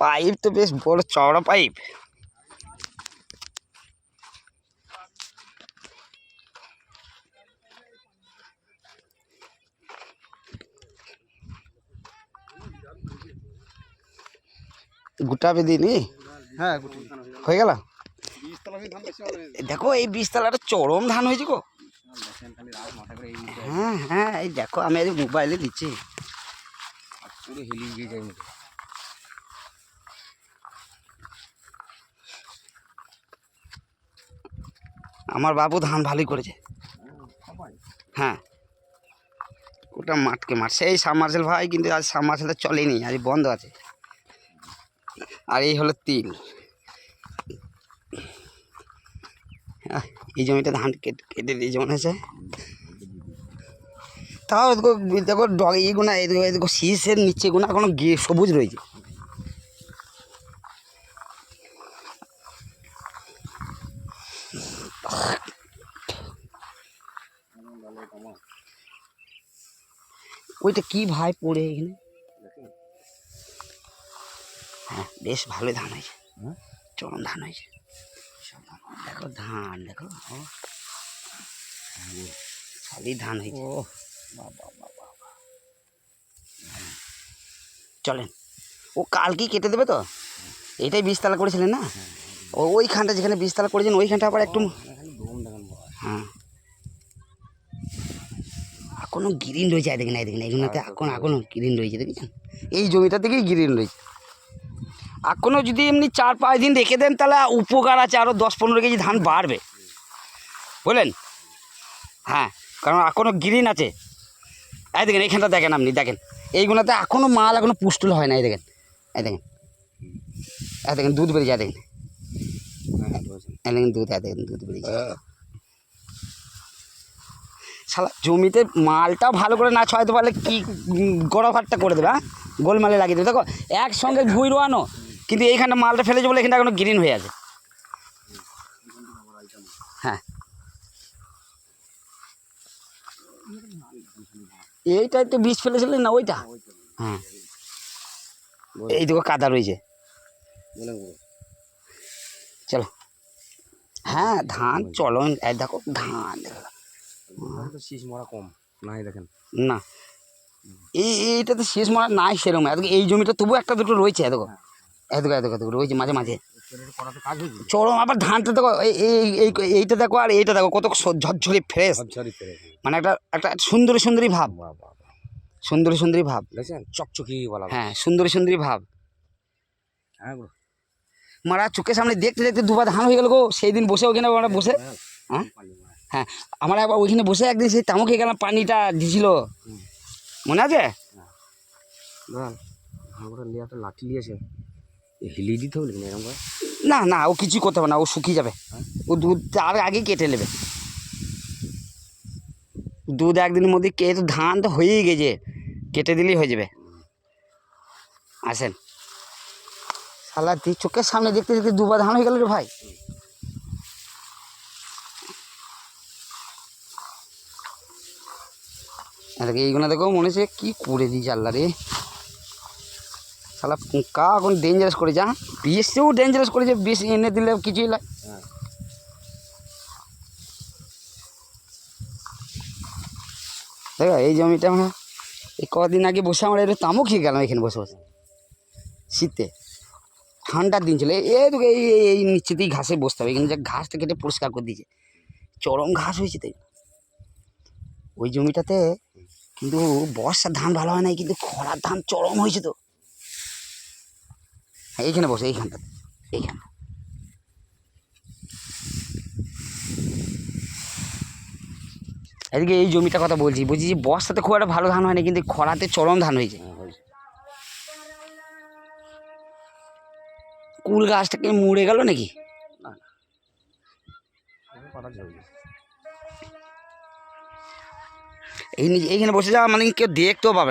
Pipe তো বেশ বড় চওড়া পাইপ। গুটাবে দিনি, হ্যাঁ হয়ে গেল। দেখো এই বীজতলাটা চরম ধান হয়েছে গো। হ্যাঁ হ্যাঁ, এই দেখো আমি আজ মোবাইলে দিচ্ছি, পুরো হেলিয়ে গিয়ে যাই। আমার বাবু ধান ভালোই করেছে। হ্যাঁ, ওটা মাঠকে মাঠ, সেই সাবমার্সেল ভাই, কিন্তু আজ সাবমার্সেলটা চলেনি, আজ বন্ধ আছে। আর এই হলো তিল। এই জমিটা ধান কেটে দিয়ে যেমন হয়েছে, তাও দেখো এইগুনা, এদিকে শীষের নিচে গুনা এখনো সবুজ রয়েছে। ওইটা কি ভাই পড়ে এখানে? হ্যাঁ, বেশ ভালোই ধান হয়েছে, চরম ধান হয়েছে। দেখো ধান, দেখো খালি ধান হয়েছে। চলেন, ও কালকেই কেটে দেবে তো। এইটাই বীজতলা করেছিলেন না? ওইখানটা যেখানে বীজতলা করেছেন ওইখানটা আবার একটু, হ্যাঁ এখনো গ্রিন রয়েছে। দেখেন দেখেন, এগুলোতে এখনো গ্রিন রয়েছে, দেখেছেন? এই জমিটা থেকেই গ্রিন রয়েছে। এখনো যদি এমনি 4-5 দিন রেখে দেন তাহলে উপকার আছে, আরও 10-15 কেজি ধান বাড়বে, বলেন? হ্যাঁ, কারণ এখনো গ্রিন আছে। এই দেখেন এইখানটা দেখেন, আপনি দেখেন এইগুলোতে এখনো মাল এখনো পুষ্টুল হয় না। এই দেখেন, এই দেখেন, এই দেখেন দুধ বেরিয়ে যায়, দেখেন এই দেখেন দুধ, দেখেন দুধ বেরিয়ে যায়। শালা জমিতে মালটা ভালো করে না ছড়াইতে পারলে কি গড়াভাতটা করে দেবে, হ্যাঁ গোলমালে লাগিয়ে দেবে। দেখো একসঙ্গে ভুঁই রোয়ানো, কিন্তু এইখানটা মালটা ফেলেছে বলে এখানটা এখনো গ্রিন হয়ে আছে। হ্যাঁ, এইটাই তো বীজ ফেলেছিলেন না, ওইটা। হ্যাঁ, এই দেখো কাদা রয়েছে, চলো। হ্যাঁ ধান চলন, দেখো ধান, দেখো শীষ মরা কম নাই, দেখেন না এইটাতে শেষ মারা নাই সেরকম। এই জমিটা তবু একটা দুটো রয়েছে, দেখো এদিকে এদিকে এদিকে রয়েছে মাঝে মাঝে চরম। আবার ধানটা দেখো, এইটা দেখো, আর এইটা দেখো কত ঝরঝরি ফ্রেশ, মানে একটা একটা সুন্দরী সুন্দরী ভাব, সুন্দরী সুন্দরী ভাব, দেখছেন? চকচকি বলা, হ্যাঁ সুন্দরী সুন্দরী ভাব। হ্যাঁ মারা চোখের সামনে দেখতে দেখতে দুবার ধান হয়ে গেল গো। সেই দিন বসে ওখানে আমরা বসে, হ্যাঁ হ্যাঁ, আমরা একবার ওইখানে বসে একদিন সেই তামুক খেয়ে গেলাম, পানিটা দিছিল, মনে আছে? লাঠি নিয়েছে, হিলিয়ে দিতে হবে না এরকম? না না, ও কিছু করতে হবে না, ও শুকিয়ে যাবে। ও দুধ তার আগেই কেটে নেবে, দুধ একদিনের মধ্যে কেটে, ধান তো হয়েই গেছে, কেটে দিলেই হয়ে যাবে। আসেন, শালা চোখের সামনে দেখতে দেখতে দুবার ধান হয়ে গেল রে ভাই। এইগুলো দেখো মনে হচ্ছে কি করে দিয়েছে আল্লাহ রে। শালা পোকা এখন ডেঞ্জারাস করে যা, বিষেও ডেঞ্জারাস করেছে, বিষ এনে দিলে কিছুই লাগে। দেখো এই জমিটা আমরা এই কদিন আগে বসে আমরা একটু তামুক খেয়ে গেলাম এখানে বসে বসে, শীতে ঠান্ডার দিন ছিল। এই নিচেতেই ঘাসে বসতে হবে, এখানে যে ঘাসটা কেটে পরিষ্কার করে দিয়েছে, চরম ঘাস হয়েছে। তাই ওই জমিটাতে কিন্তু বর্ষার ধান ভালো হয় নাই, কিন্তু খরার ধান চরম হয়েছে। তো এইখানে বসে, এইখানটা, এইখানে এদিকে এই জমিটার কথা বলছি যে বর্ষাতে খুব একটা ভালো ধান হয় না, কিন্তু খরাতে চরম ধান হয়েছে। কুল গাছটাকে মুড়ে গেল নাকি? এইখানে বসে যাওয়া মানে কেউ দেখতেও পাবে না।